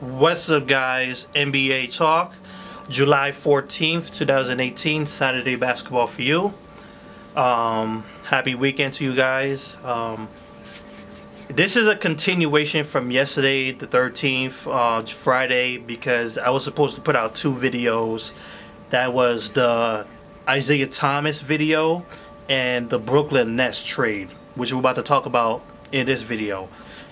What's up, guys? NBA Talk, July 14th, 2018, Saturday basketball for you. Happy weekend to you guys. This is a continuation from yesterday, the 13th, Friday, because I was supposed to put out two videos. That was the Isaiah Thomas video and the Brooklyn Nets trade, which we're about to talk about in this video.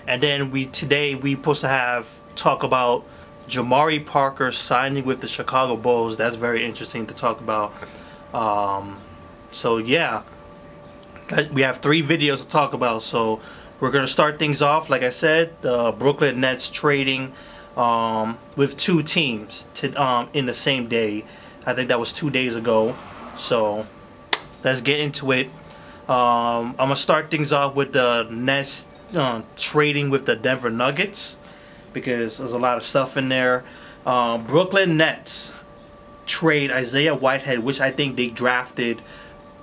And then today we supposed to talk about Jamari Parker signing with the Chicago Bulls. That's very interesting to talk about. So yeah, we have three videos to talk about. So we're gonna start things off, like I said, the Brooklyn Nets trading with two teams in the same day. I think that was 2 days ago. So let's get into it. I'm gonna start things off with the Nets trading with the Denver Nuggets, because there's a lot of stuff in there. Brooklyn Nets trade Isaiah Whitehead, which I think they drafted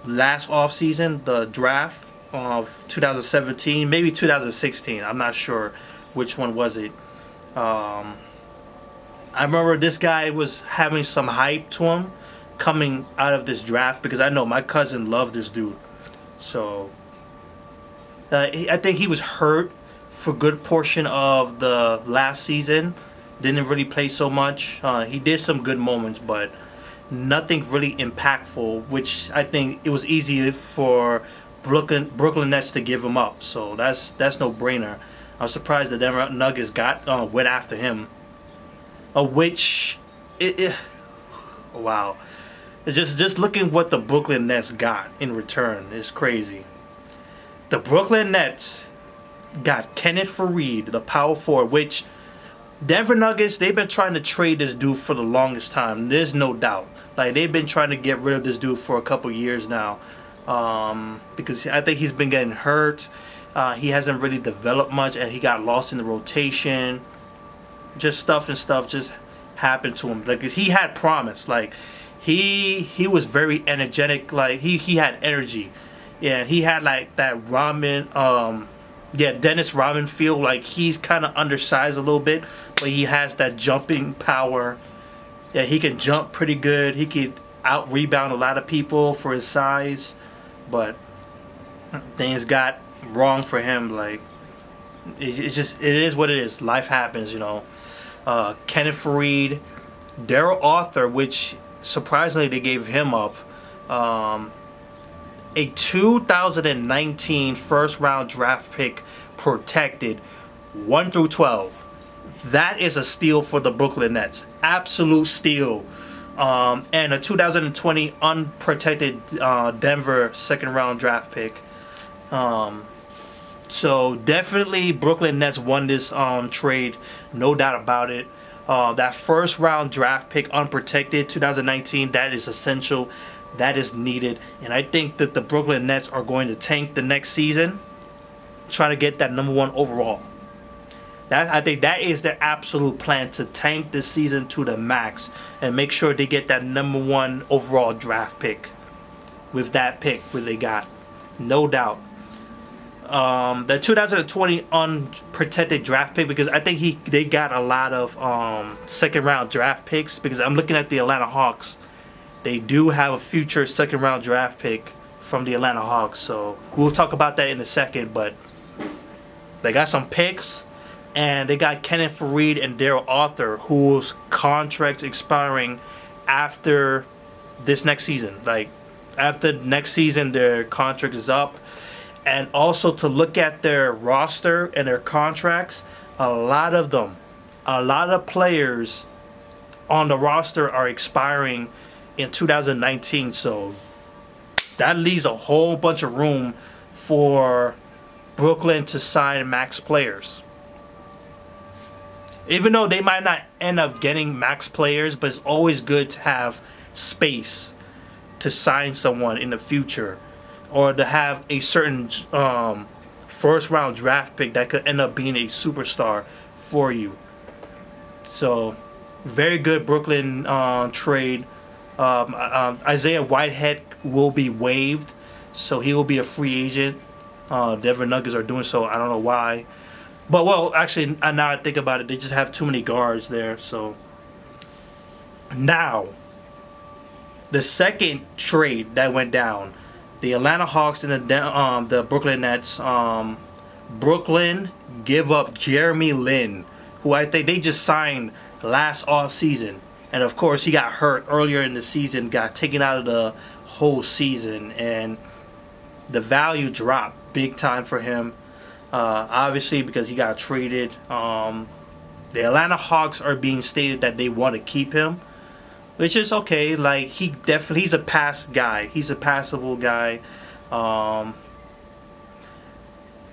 last offseason, the draft of 2017, maybe 2016. I'm not sure which one was it. I remember this guy was having some hype to him coming out of this draft, because I know my cousin loved this dude. So I think he was hurt for a good portion of the last season. Didn't really play so much. He did some good moments, but nothing really impactful, which I think it was easy for Brooklyn Nets to give him up. So that's no brainer. I'm surprised the Denver Nuggets went after him. Wow. It's just looking what the Brooklyn Nets got in return is crazy. The Brooklyn Nets got Kenneth Faried, the power forward, which Denver Nuggets, they've been trying to trade this dude for the longest time. There's no doubt. Like, they've been trying to get rid of this dude for a couple years now, because I think he's been getting hurt. He hasn't really developed much, and he got lost in the rotation. Just stuff just happened to him. Like, 'cause he had promise. Like, he was very energetic. Like, he had energy. Yeah, he had like that Dennis Rodman feel. Like, he's kind of undersized a little bit, but he has that jumping power. Yeah, he can jump pretty good. He could out rebound a lot of people for his size, but things got wrong for him. Like, it is what it is. Life happens, you know. Kenneth Faried, Darrell Arthur, which surprisingly they gave him up. A 2019 first round draft pick, protected 1 through 12. That is a steal for the Brooklyn Nets. Absolute steal. And a 2020 unprotected Denver second round draft pick. So definitely Brooklyn Nets won this trade, no doubt about it. That first round draft pick unprotected 2019, that is essential. That is needed. And I think that the Brooklyn Nets are going to tank the next season, try to get that #1 overall. I think that is their absolute plan, to tank this season to the max and make sure they get that #1 overall draft pick with that pick where they got. No doubt. The 2020 unprotected draft pick, because I think they got a lot of second round draft picks, because I'm looking at the Atlanta Hawks. They do have a future second round draft pick from the Atlanta Hawks, so we'll talk about that in a second. But they got some picks, and they got Kenneth Faried and Darrell Arthur, whose contracts expiring after this next season. Like, after next season, their contract is up. And also to look at their roster and their contracts, a lot of players on the roster are expiring in 2019, so that leaves a whole bunch of room for Brooklyn to sign max players. Even though they might not end up getting max players, but it's always good to have space to sign someone in the future, or to have a certain first round draft pick that could end up being a superstar for you. So very good Brooklyn trade. Isaiah Whitehead will be waived, so he will be a free agent. Denver Nuggets are doing so. I don't know why. But well, actually, now I think about it, they just have too many guards there. So now, the second trade that went down, the Atlanta Hawks and the Brooklyn Nets. Brooklyn give up Jeremy Lin, who I think they just signed last off season, and of course he got hurt earlier in the season, got taken out of the whole season, and the value dropped big time for him. Obviously because he got traded. The Atlanta Hawks are being stated that they want to keep him, which is okay. Like he's a pass guy. He's a passable guy.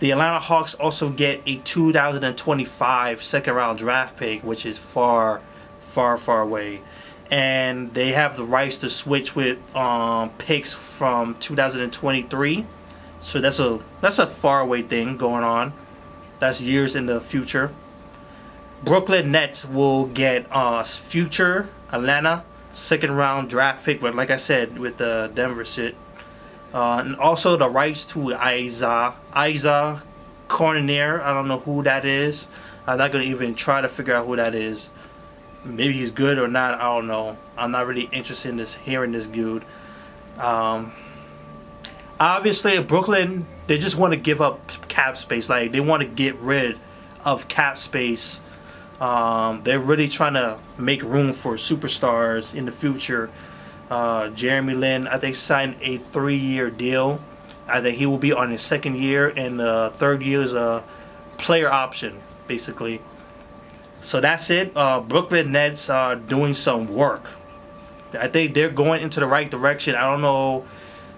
The Atlanta Hawks also get a 2025 second round draft pick, which is far away. And they have the rights to switch with picks from 2023. So that's a far away thing going on. That's years in the future. Brooklyn Nets will get future Atlanta second round draft pick, but like I said, with the Denver shit. And also the rights to Isaia Cordinier. I don't know who that is. I'm not going to even try to figure out who that is. Maybe he's good or not. I don't know. I'm not really interested in hearing this dude. Obviously, Brooklyn, they just want to give up cap space. Like, they want to get rid of cap space. They're really trying to make room for superstars in the future. Jeremy Lin, I think, signed a 3-year deal. I think he will be on his second year, and the third year is a player option, basically. So that's it. Brooklyn Nets are doing some work. I think they're going into the right direction. I don't know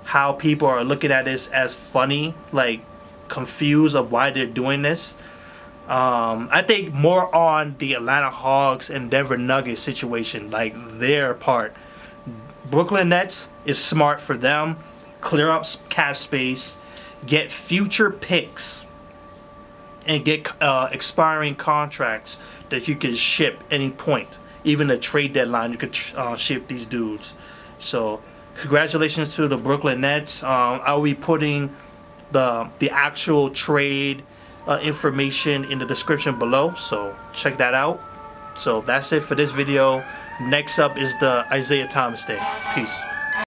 how people are looking at this as funny, like confused of why they're doing this. I think more on the Atlanta Hawks and Denver Nuggets situation, like their part. Brooklyn Nets is smart for them. Clear up cap space, get future picks, and get expiring contracts that you can ship any point. Even the trade deadline, you could ship these dudes. So congratulations to the Brooklyn Nets. I'll be putting the actual trade information in the description below, so check that out. So that's it for this video. Next up is the Isaiah Thomas thing. Peace.